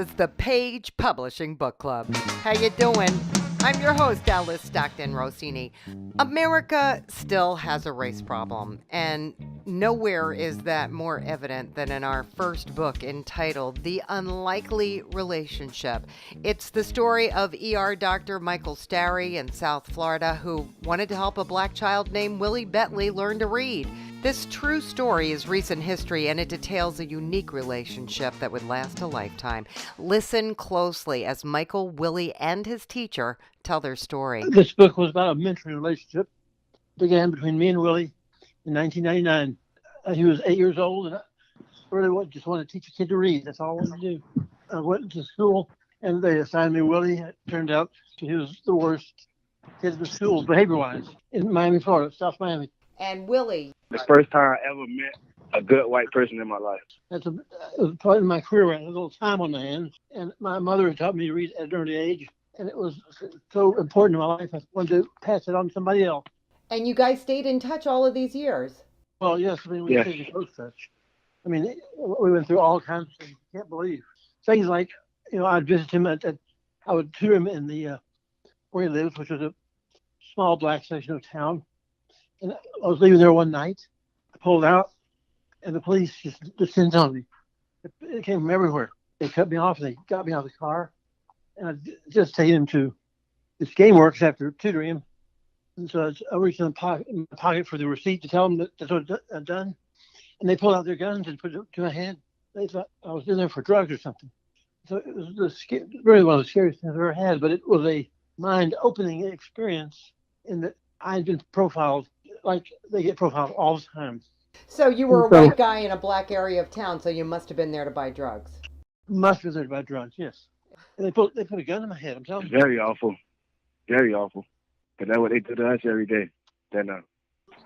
is the Page Publishing Book Club. How you doing? I'm your host, Alice Stockton Rossini. America still has a race problem, and nowhere is that more evident than in our first book entitled The Unlikely Relationship. It's the story of ER Dr. Michael Starry in South Florida who wanted to help a black child named Willie Bentley learn to read. This true story is recent history, and it details a unique relationship that would last a lifetime. Listen closely as Michael, Willie, and his teacher tell their story. This book was about a mentoring relationship. It began between me and Willie in 1999. He was 8 years old, and I really just wanted to teach a kid to read. That's all I wanted to do. I went to school, and they assigned me Willie. It turned out he was the worst kid in the school, behavior-wise, in Miami, Florida, South Miami. And Willie. The first time I ever met a good white person in my life. It was part of my career where I had a little time on my hands, and my mother had taught me to read at an early age, and it was so important in my life, I wanted to pass it on to somebody else. And you guys stayed in touch all of these years? Well, yes, I mean, we stayed in close touch. I mean, we went through all kinds of things you can't believe. Things like, I'd visit him I would tour him in the, where he lives, which was a small black section of town. And I was leaving there one night. I pulled out, and the police just descended on me. It came from everywhere. They cut me off, and they got me out of the car. And I just taken him to this game works after tutoring him. And so I reached in my pocket for the receipt to tell them that that's what I'd done. And they pulled out their guns and put it to my head. They thought I was in there for drugs or something. So it was really one of the scariest things I've ever had. But it was a mind-opening experience in that I had been profiled like they get profiled all the time. So you were a white guy in a black area of town, so you must have been there to buy drugs. Must have been there to buy drugs, yes. And they put a gun in my head, I'm telling you. Very awful. Very awful. But that's what they do to us every day. Then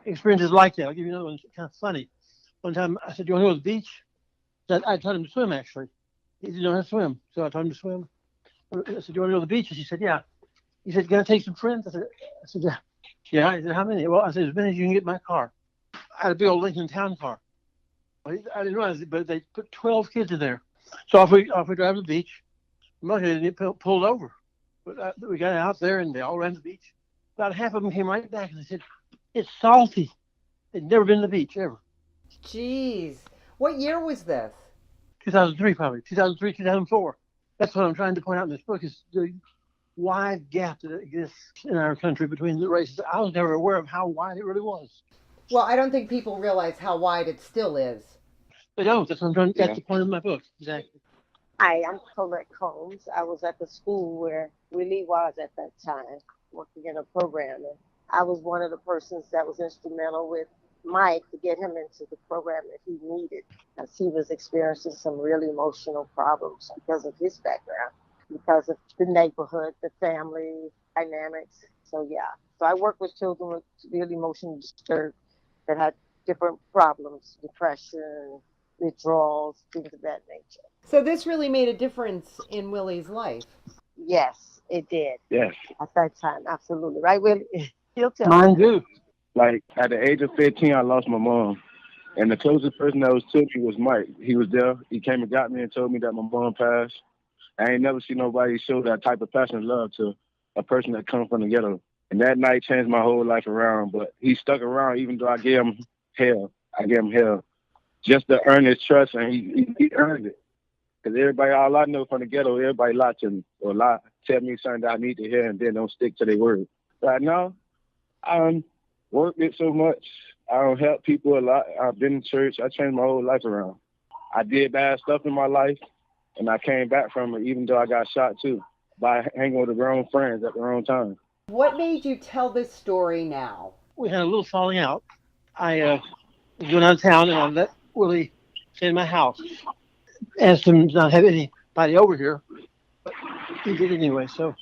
experiences like that. I'll give you another one. It's kind of funny. One time I said, "Do you want to go to the beach?" I taught him to swim, actually. He didn't know how to swim, so I taught him to swim. I said, "Do you want to go to the beach?" And he said, "Yeah." He said, "Can I take some friends?" I said, "Yeah." Yeah. He said, "How many?" Well, I said, "As many as you can get in my car." I had a big old Lincoln Town car. I didn't realize it, but they put 12 kids in there. So off we drive to the beach. Luckily, they didn't pulled over. But we got out there, and they all ran to the beach. About half of them came right back, and they said, "It's salty." They'd never been to the beach, ever. Jeez. What year was this? 2003, probably. 2003, 2004. That's what I'm trying to point out in this book, is the wide gap that exists in our country between the races. I was never aware of how wide it really was. Well, I don't think people realize how wide it still is. They don't. That's the point of my book. Exactly. Hi, I'm Colette Combs. I was at the school where Willie was at that time, working in a program. And I was one of the persons that was instrumental with Mike to get him into the program that he needed, as he was experiencing some really emotional problems because of his background, because of the neighborhood, the family dynamics. So I work with children with really emotionally disturbed that had different problems, depression, withdrawals, things of that nature. So this really made a difference in Willie's life. Yes, it did. Yes. At that time, absolutely. Right, Willie? He'll tell Mine too. Like, at the age of 15, I lost my mom. And the closest person that was to me was Mike. He was there. He came and got me and told me that my mom passed. I ain't never seen nobody show that type of passion and love to a person that comes from the ghetto. And that night changed my whole life around. But he stuck around even though I gave him hell. Just to earn his trust, and he earned it. Because everybody, all I know from the ghetto, everybody lie to me or tell me something that I need to hear and then don't stick to their word. Right now, I worked it so much. I don't help people a lot. I've been in church. I changed my whole life around. I did bad stuff in my life, and I came back from it, even though I got shot too, by hanging with the wrong friends at the wrong time. What made you tell this story now? We had a little falling out. I was going out of town, and I let Willie stay in my house. Asked him to not have anybody over here, but he did anyway. So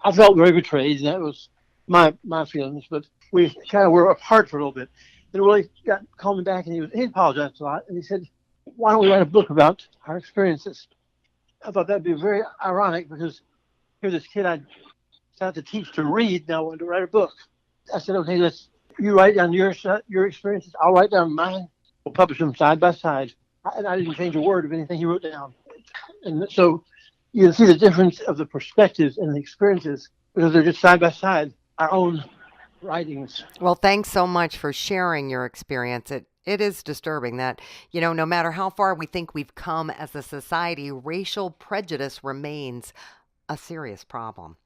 I felt very betrayed, and that was my feelings. But we kind of were apart for a little bit. Then Willie called me back, and he apologized a lot, and he said, "Why don't we write a book about our experiences?" I thought that'd be very ironic, because here's this kid I started to teach to read, now I wanted to write a book. I said, "Okay, you write down your experiences, I'll write down mine. We'll publish them side by side." And I didn't change a word of anything he wrote down. And so you can see the difference of the perspectives and the experiences because they're just side by side, our own writings. Well, thanks so much for sharing your experience. It is disturbing that, no matter how far we think we've come as a society, racial prejudice remains a serious problem.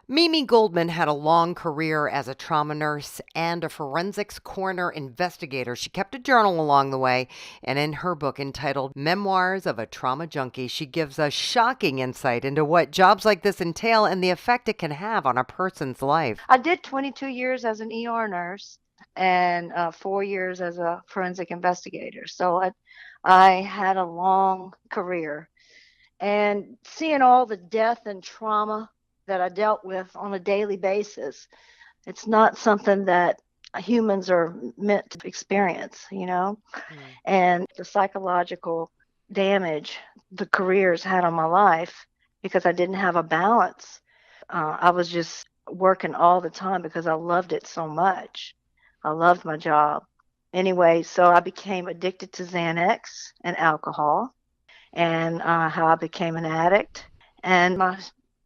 Mimi Goldman had a long career as a trauma nurse and a forensics coroner investigator. She kept a journal along the way, and in her book entitled Memoirs of a Trauma Junkie, she gives a shocking insight into what jobs like this entail and the effect it can have on a person's life. I did 22 years as an ER nurse and 4 years as a forensic investigator. So I had a long career. And seeing all the death and trauma that I dealt with on a daily basis, it's not something that humans are meant to experience, and the psychological damage the careers had on my life because I didn't have a balance. I was just working all the time because I loved it so much. I loved my job. Anyway, so I became addicted to Xanax and alcohol, and how I became an addict, and my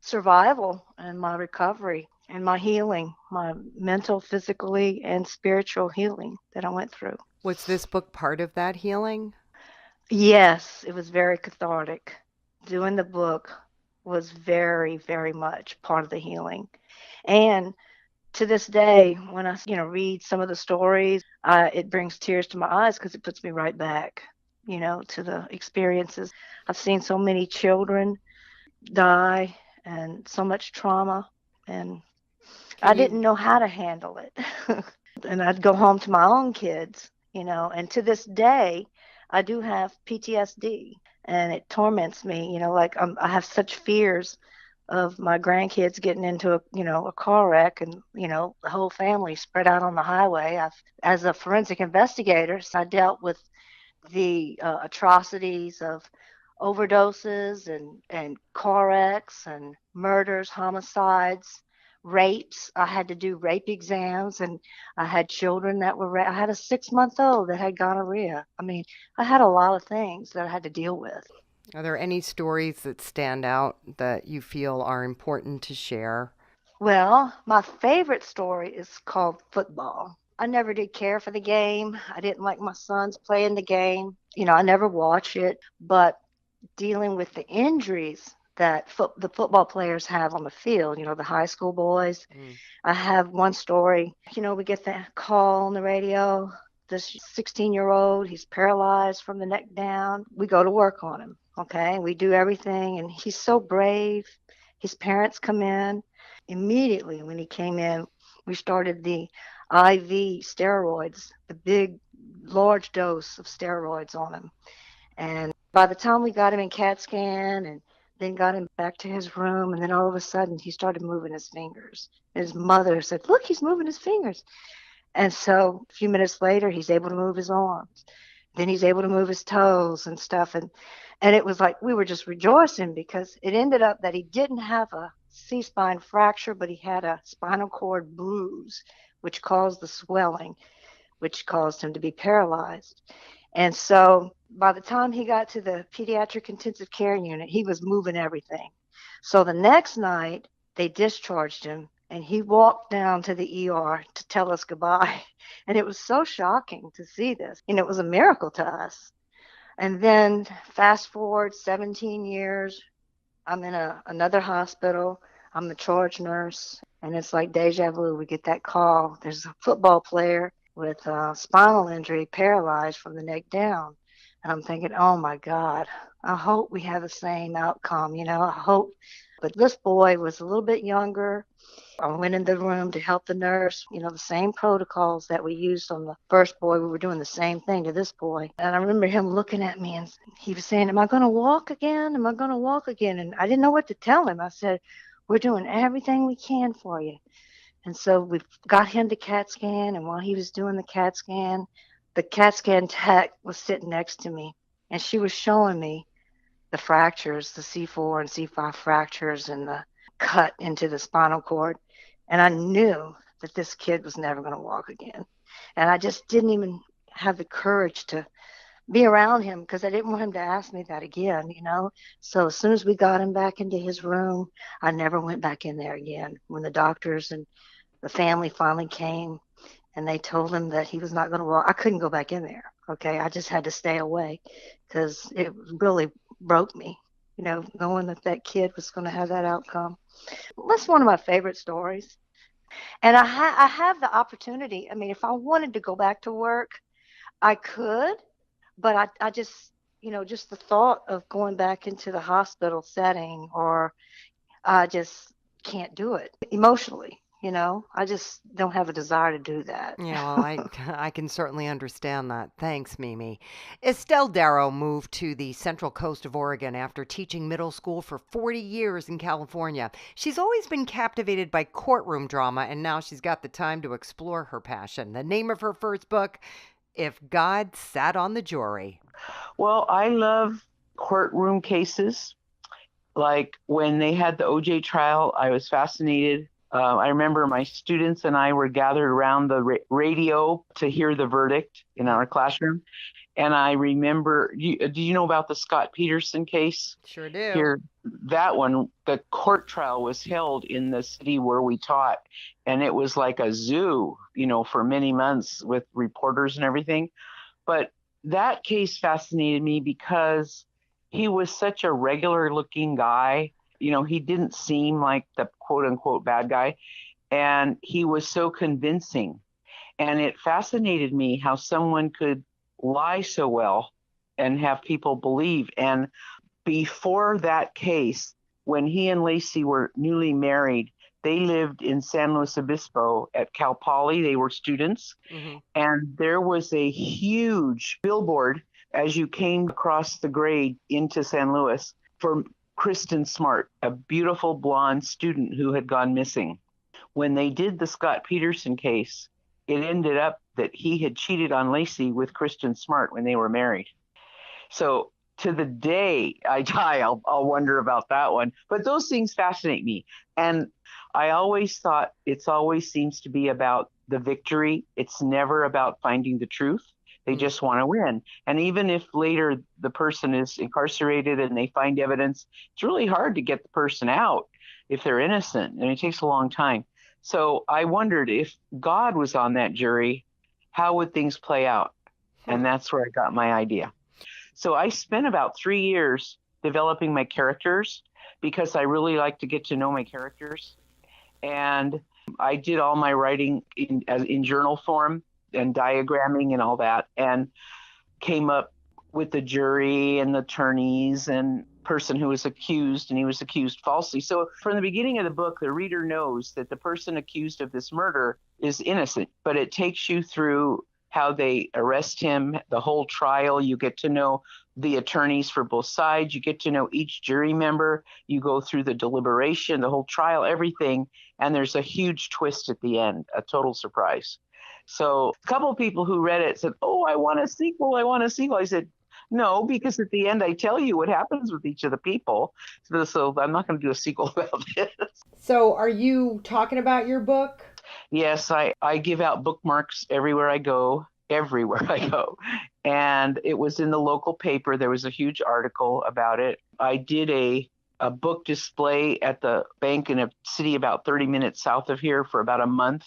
survival and my recovery and my healing, my mental, physically, and spiritual healing that I went through. Was this book part of that healing? Yes, it was very cathartic. Doing the book was very, very much part of the healing. And to this day, when I, read some of the stories, it brings tears to my eyes because it puts me right back, to the experiences. I've seen so many children die and so much trauma, and I didn't know how to handle it. And I'd go home to my own kids, and to this day, I do have PTSD, and it torments me, like I have such fears of my grandkids getting into a car wreck and, the whole family spread out on the highway. As a forensic investigator, so I dealt with the atrocities of overdoses and car wrecks and murders, homicides, rapes. I had to do rape exams, and I had children that were I had a 6-month-old that had gonorrhea. I mean, I had a lot of things that I had to deal with. Are there any stories that stand out that you feel are important to share? Well, my favorite story is called football. I never did care for the game. I didn't like my sons playing the game. I never watch it, but dealing with the injuries that the football players have on the field, the high school boys. I have one story, we get that call on the radio, this 16-year-old, he's paralyzed from the neck down. We go to work on him, okay? We do everything, and he's so brave. His parents come in. Immediately when he came in, we started the IV steroids, the big, large dose of steroids on him. And by the time we got him in CAT scan and then got him back to his room, and then all of a sudden he started moving his fingers. His mother said, "Look, he's moving his fingers." And so a few minutes later, he's able to move his arms. Then he's able to move his toes and stuff. And it was like we were just rejoicing because it ended up that he didn't have a C-spine fracture, but he had a spinal cord bruise, which caused the swelling, which caused him to be paralyzed. And so by the time he got to the pediatric intensive care unit, he was moving everything. So the next night, they discharged him, and he walked down to the ER to tell us goodbye. And it was so shocking to see this. And it was a miracle to us. And then fast forward 17 years, I'm in another hospital. I'm the charge nurse. And it's like deja vu. We get that call. There's a football player with spinal injury, paralyzed from the neck down. And I'm thinking, oh my God, I hope we have the same outcome, I hope. But this boy was a little bit younger. I went in the room to help the nurse, the same protocols that we used on the first boy, we were doing the same thing to this boy. And I remember him looking at me, and he was saying, "Am I going to walk again? Am I going to walk again?" And I didn't know what to tell him. I said, "We're doing everything we can for you." And so we got him to CAT scan, and while he was doing the CAT scan tech was sitting next to me, and she was showing me the fractures, the C4 and C5 fractures and the cut into the spinal cord. And I knew that this kid was never going to walk again. And I just didn't even have the courage to be around him because I didn't want him to ask me that again, you know. So as soon as we got him back into his room, I never went back in there again. When the doctors and the family finally came and they told him that he was not going to walk, I couldn't go back in there. Okay. I just had to stay away because it really broke me, you know, knowing that that kid was going to have that outcome. That's one of my favorite stories. And I have the opportunity. I mean, if I wanted to go back to work, I could, but I just, you know, just the thought of going back into the hospital setting, or I just can't do it emotionally. You know, I just don't have a desire to do that. Yeah, well, I can certainly understand that. Thanks, Mimi. Estelle Darrow moved to the central coast of Oregon after teaching middle school for 40 years in California. She's always been captivated by courtroom drama, and now she's got the time to explore her passion. The name of her first book, If God Sat on the Jury. Well, I love courtroom cases. Like when they had the OJ trial, I was fascinated. I remember my students and I were gathered around the radio to hear the verdict in our classroom. And I remember, do you know about the Scott Peterson case? Sure do. Here, that one, the court trial was held in the city where we taught. And it was like a zoo, you know, for many months with reporters and everything. But that case fascinated me because he was such a regular looking guy. You know, he didn't seem like the quote unquote bad guy. And he was so convincing. And it fascinated me how someone could lie so well and have people believe. And before that case, when he and Lacey were newly married, they lived in San Luis Obispo at Cal Poly. They were students. Mm-hmm. And there was a huge billboard as you came across the grade into San Luis for Kristen Smart, a beautiful blonde student who had gone missing. When they did the Scott Peterson case, it ended up that he had cheated on Lacey with Kristen Smart when they were married. So to the day I die, I'll wonder about that one. But those things fascinate me. And I always thought it always seems to be about the victory. It's never about finding the truth. They just want to win. And even if later the person is incarcerated and they find evidence, it's really hard to get the person out if they're innocent. And it takes a long time. So I wondered if God was on that jury, how would things play out? And that's where I got my idea. So I spent about 3 years developing my characters because I really like to get to know my characters. And I did all my writing in journal form and diagramming and all that, and came up with the jury and the attorneys and person who was accused, and he was accused falsely. So from the beginning of the book, the reader knows that the person accused of this murder is innocent, but it takes you through how they arrest him, the whole trial. You get to know the attorneys for both sides. You get to know each jury member. You go through the deliberation, the whole trial, everything. And there's a huge twist at the end, a total surprise. So a couple of people who read it said, "Oh, I want a sequel. I want a sequel." I said, "No, because at the end I tell you what happens with each of the people. So I'm not going to do a sequel about this." So are you talking about your book? Yes, I give out bookmarks everywhere I go. And it was in the local paper. There was a huge article about it. I did a book display at the bank in a city about 30 minutes south of here for about a month,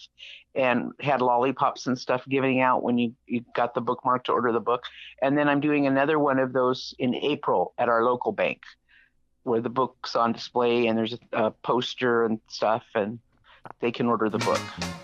and had lollipops and stuff giving out when you got the bookmark to order the book. And then I'm doing another one of those in April at our local bank where the book's on display and there's a poster and stuff, and they can order the book.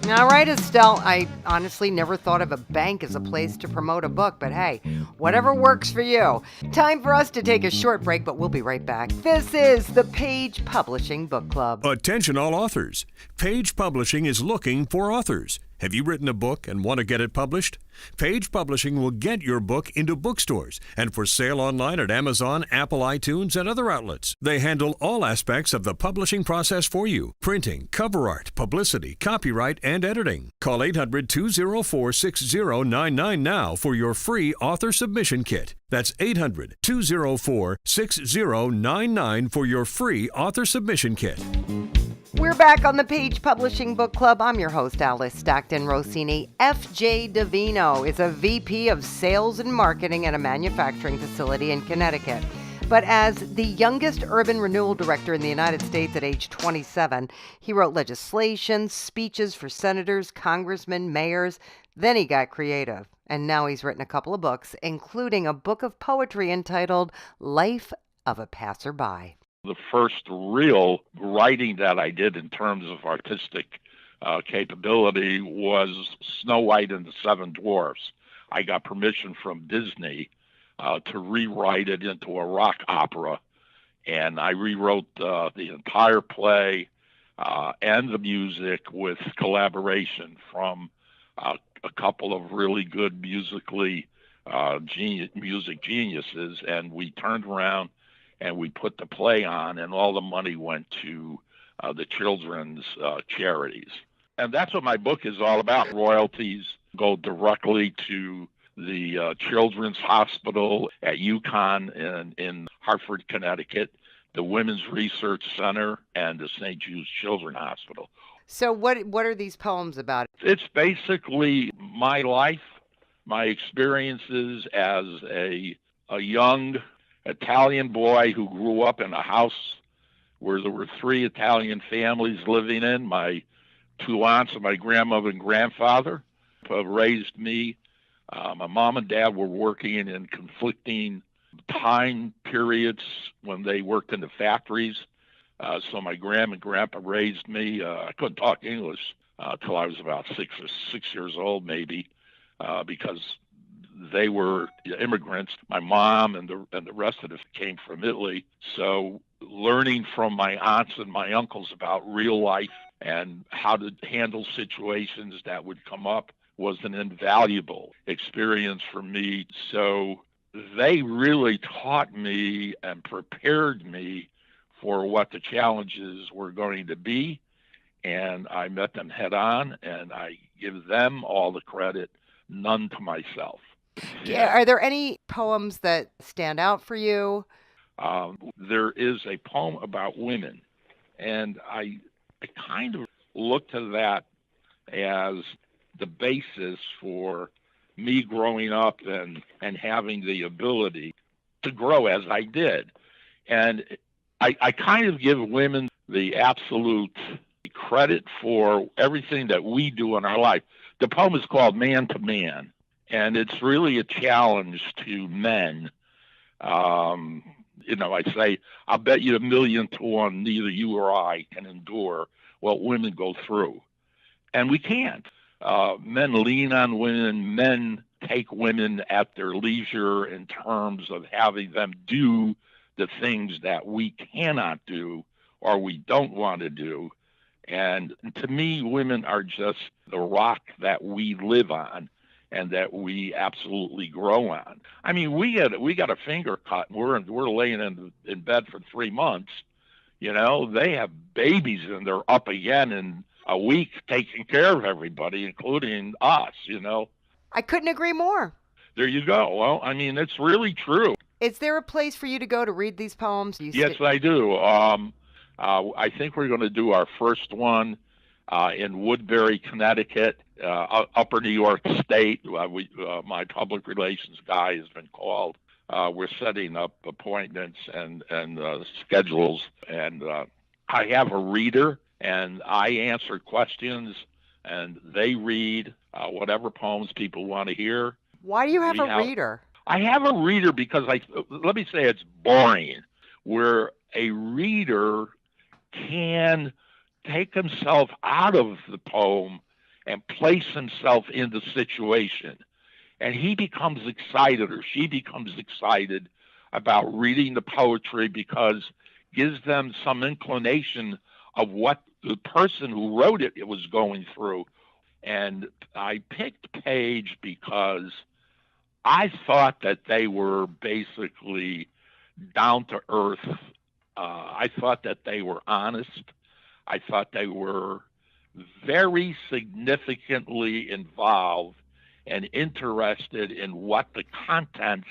All right, Estelle. I honestly never thought of a bank as a place to promote a book, but hey, whatever works for you. Time for us to take a short break, but we'll be right back. This is the Page Publishing Book Club. Attention all authors. Page Publishing is looking for authors. Have you written a book and want to get it published? Page Publishing will get your book into bookstores and for sale online at Amazon, Apple iTunes, and other outlets. They handle all aspects of the publishing process for you: printing, cover art, publicity, copyright, and editing. Call 800-204-6099 now for your free author submission kit. That's 800-204-6099 for your free author submission kit. We're back on the Page Publishing Book Club. I'm your host, Alice Stockton Rossini. F.J. Davino is a VP of Sales and Marketing at a manufacturing facility in Connecticut. But as the youngest urban renewal director in the United States at age 27, he wrote legislation, speeches for senators, congressmen, mayors. Then he got creative. And now he's written a couple of books, including a book of poetry entitled Life of a Passerby. The first real writing that I did in terms of artistic capability was Snow White and the Seven Dwarfs. I got permission from Disney to rewrite it into a rock opera, and I rewrote the entire play and the music with collaboration from a couple of really good music geniuses, and we turned around and we put the play on, and all the money went to the children's charities. And that's what my book is all about. Royalties go directly to the Children's Hospital at UConn in Hartford, Connecticut, the Women's Research Center, and the St. Jude's Children's Hospital. So what are these poems about? It's basically my life, my experiences as a young Italian boy who grew up in a house where there were 3 Italian families living in. My 2 aunts and my grandmother and grandfather raised me. My mom and dad were working in conflicting time periods when they worked in the factories. So my grandma and grandpa raised me. I couldn't talk English till I was about 6 years old, maybe, because they were immigrants. My mom and the rest of us came from Italy. So learning from my aunts and my uncles about real life and how to handle situations that would come up was an invaluable experience for me. So they really taught me and prepared me for what the challenges were going to be. And I met them head on, and I give them all the credit, none to myself. Yeah. Are there any poems that stand out for you? There is a poem about women, and I kind of look to that as the basis for me growing up and having the ability to grow as I did. And I kind of give women the absolute credit for everything that we do in our life. The poem is called Man to Man, and it's really a challenge to men. I say, I'll bet you $1,000,000 to 1 neither you or I can endure what women go through. And we can't. Men lean on women. Men take women at their leisure in terms of having them do the things that we cannot do or we don't want to do. And to me, women are just the rock that we live on and that we absolutely grow on. I mean, we got a finger cut, and we're laying in bed for 3 months. They have babies, and they're up again in a week taking care of everybody, including us. I couldn't agree more. There you go. Well, I mean, it's really true. Is there a place for you to go to read these poems? Yes, I do. I think we're going to do our first one in Woodbury, Connecticut, Upper New York State. My public relations guy has been called. We're setting up appointments and schedules. And I have a reader, and I answer questions, and they read whatever poems people want to hear. Why do you have a reader? I have a reader because let me say it's boring, where a reader can take himself out of the poem and place himself in the situation. And he becomes excited, or she becomes excited about reading the poetry because it gives them some inclination of what the person who wrote it was going through. And I picked Page because I thought that they were basically down to earth. I thought that they were honest. I thought they were very significantly involved and interested in what the contents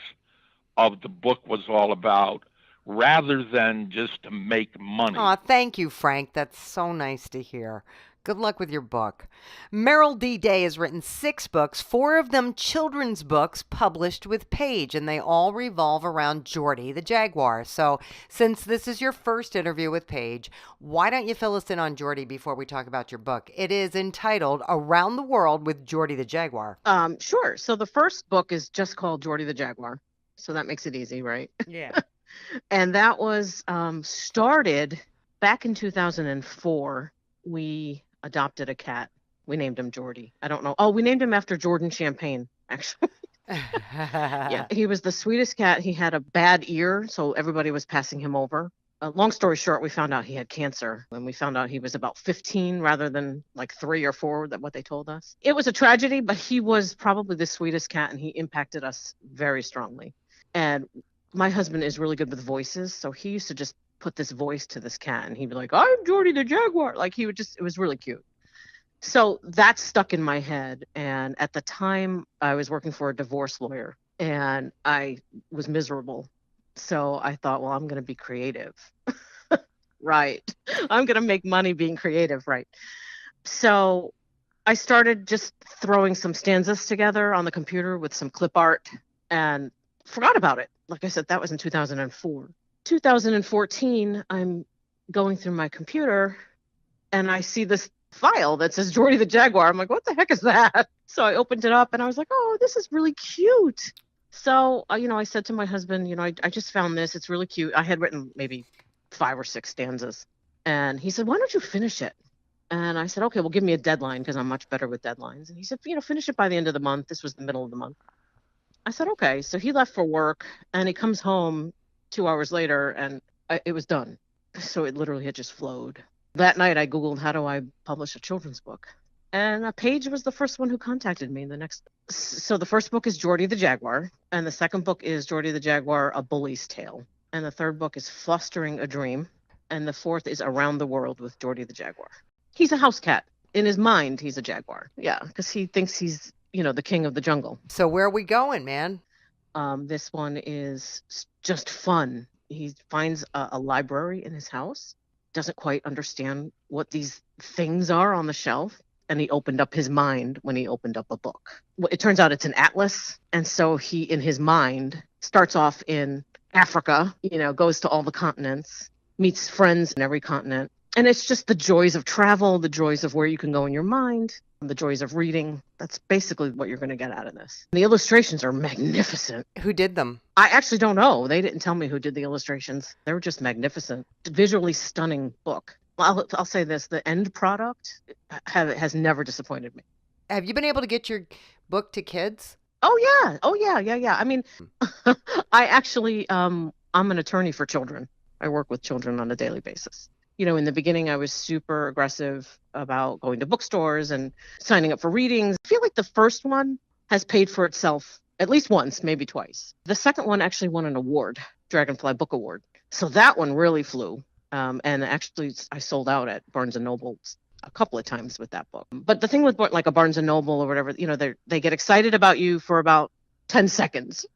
of the book was all about, rather than just to make money. Aw, thank you, Frank. That's so nice to hear. Good luck with your book. Merrill D. Day has written 6 books, 4 of them children's books published with Page, and they all revolve around Jordy the Jaguar. So, since this is your first interview with Page, why don't you fill us in on Jordy before we talk about your book? It is entitled Around the World with Jordy the Jaguar. Sure. So the first book is just called Jordy the Jaguar. So that makes it easy, right? Yeah. And that was started back in 2004. We adopted a cat. We named him Jordy. I don't know. Oh, we named him after Jordan Champagne, actually. Yeah, he was the sweetest cat. He had a bad ear, so everybody was passing him over. Long story short, we found out he had cancer, and we found out he was about 15 rather than like 3 or 4, that what they told us. It was a tragedy, but he was probably the sweetest cat, and he impacted us very strongly. And my husband is really good with voices, so he used to just put this voice to this cat, and he'd be like, "I'm Jordy the Jaguar." Like, he would just, it was really cute. So that stuck in my head. And at the time, I was working for a divorce lawyer, and I was miserable. So I thought, well, I'm going to be creative. Right. I'm going to make money being creative. Right. So I started just throwing some stanzas together on the computer with some clip art and forgot about it. Like I said, that was in 2004. 2014, I'm going through my computer and I see this file that says Jordy the Jaguar. I'm like, what the heck is that? So I opened it up and I was like, oh, this is really cute. So, I said to my husband, I just found this. It's really cute. I had written maybe 5 or 6 stanzas. And he said, why don't you finish it? And I said, okay, well, give me a deadline because I'm much better with deadlines. And he said, finish it by the end of the month. This was the middle of the month. I said, okay. So he left for work and he comes home 2 hours later and it was done. So it literally had just flowed. That night I Googled, how do I publish a children's book? And Paige was the first one who contacted me. So the first book is Jordy the Jaguar. And the second book is Jordy the Jaguar, A Bully's Tale. And the third book is Fostering a Dream. And the fourth is Around the World with Jordy the Jaguar. He's a house cat. In his mind, he's a jaguar. Yeah, because he thinks he's, the king of the jungle. So where are we going, man? This one is just fun. He finds a library in his house, doesn't quite understand what these things are on the shelf. And he opened up his mind when he opened up a book. Well, it turns out it's an atlas. And so he, in his mind, starts off in Africa, goes to all the continents, meets friends in every continent. And it's just the joys of travel, the joys of where you can go in your mind, the joys of reading. That's basically what you're going to get out of this. The illustrations are magnificent. Who did them? I actually don't know. They didn't tell me who did the illustrations. They were just magnificent. Visually stunning book. I'll say this, the end product has never disappointed me. Have you been able to get your book to kids? Oh, yeah. I mean, I actually, I'm an attorney for children. I work with children on a daily basis. In the beginning, I was super aggressive about going to bookstores and signing up for readings. I feel like the first one has paid for itself at least once, maybe twice. The second one actually won an award, Dragonfly Book Award. So that one really flew. And actually, I sold out at Barnes & Noble a couple of times with that book. But the thing with like a Barnes & Noble or whatever, they get excited about you for about 10 seconds.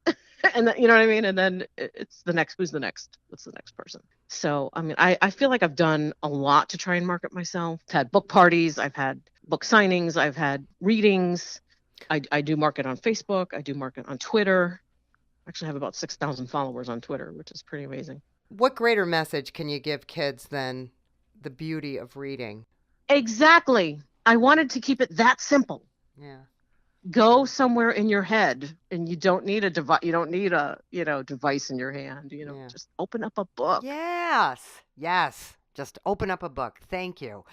And you know what I mean? And then it's the next, who's the next? What's the next person? So, I mean, I feel like I've done a lot to try and market myself. I've had book parties. I've had book signings. I've had readings. I do market on Facebook. I do market on Twitter. I actually have about 6,000 followers on Twitter, which is pretty amazing. What greater message can you give kids than the beauty of reading? Exactly. I wanted to keep it that simple. Yeah. Go somewhere in your head, and you don't need a device. You don't need a device in your hand. Just open up a book. Yes. Just open up a book. Thank you.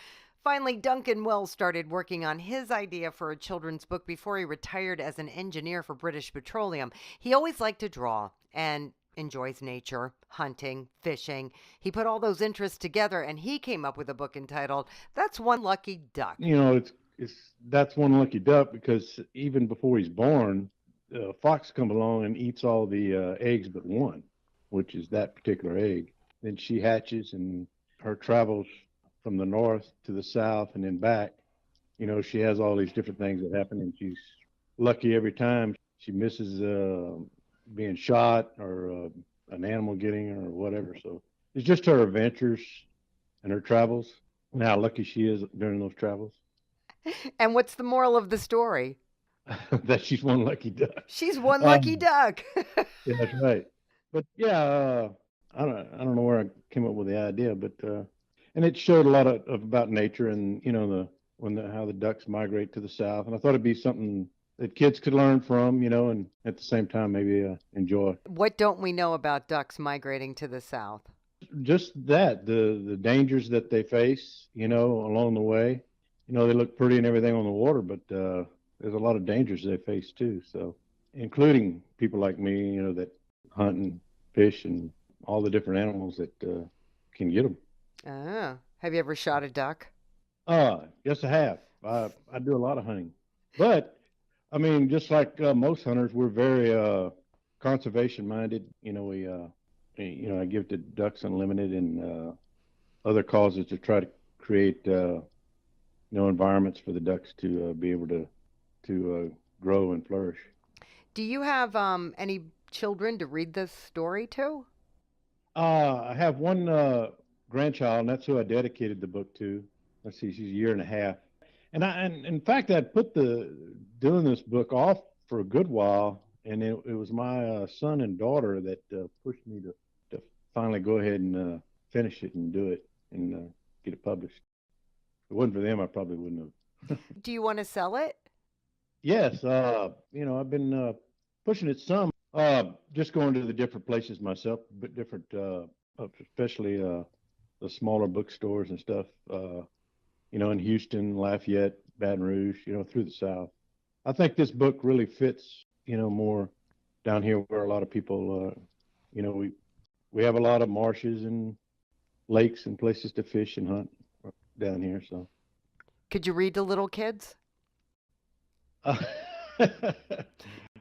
Finally, Duncan Wells started working on his idea for a children's book before he retired as an engineer for British Petroleum. He always liked to draw and enjoys nature, hunting, fishing. He put all those interests together and he came up with a book entitled That's One Lucky Duck. That's one lucky duck because even before he's born, a fox comes along and eats all the eggs but one, which is that particular egg. Then she hatches and her travels from the north to the south and then back. She has all these different things that happen and she's lucky every time. She misses being shot or an an animal getting her or whatever. So it's just her adventures and her travels and how lucky she is during those travels. And what's the moral of the story? That she's one lucky duck. She's one lucky duck. Yeah, that's right. But yeah, I don't know where I came up with the idea, but and it showed a lot of about nature and how the ducks migrate to the south, and I thought it'd be something that kids could learn from, and at the same time maybe enjoy. What don't we know about ducks migrating to the south? Just that the dangers that they face, along the way. They look pretty and everything on the water, but there's a lot of dangers they face too. So, including people like me, that hunt and fish and all the different animals that can get them. Oh, have you ever shot a duck? Yes, I have. I do a lot of hunting, but I mean, just like most hunters, we're very conservation minded. I give to Ducks Unlimited and other causes to try to create environments for the ducks to be able to grow and flourish. Do you have any children to read this story to? I have one grandchild, and that's who I dedicated the book to. Let's see, she's a year and a half. And in fact, I put doing this book off for a good while, and it was my son and daughter that pushed me to finally go ahead and finish it and do it and get it published. If it wasn't for them, I probably wouldn't have. Do you want to sell it? Yes, I've been pushing it some, just going to the different places myself, but different, especially the smaller bookstores and stuff, in Houston, Lafayette, Baton Rouge, through the South. I think this book really fits, more down here where a lot of people, we have a lot of marshes and lakes and places to fish and hunt down here. So, could you read to little kids?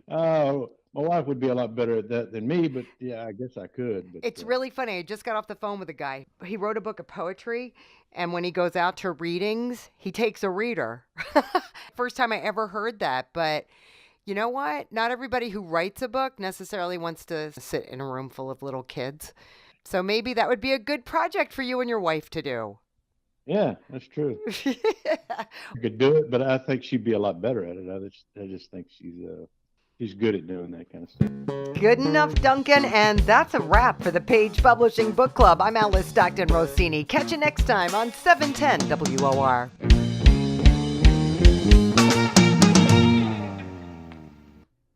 My wife would be a lot better at that than me, but yeah, I guess I could. But, it's really funny. I just got off the phone with a guy. He wrote a book of poetry, and when he goes out to readings, he takes a reader. First time I ever heard that, but you know what? Not everybody who writes a book necessarily wants to sit in a room full of little kids. So maybe that would be a good project for you and your wife to do. Yeah, that's true. I could do it, but I think she'd be a lot better at it. I just think she's good at doing that kind of stuff. Good enough, Duncan. And that's a wrap for the Page Publishing Book Club. I'm Alice Stockton Rossini. Catch you next time on 710 WOR.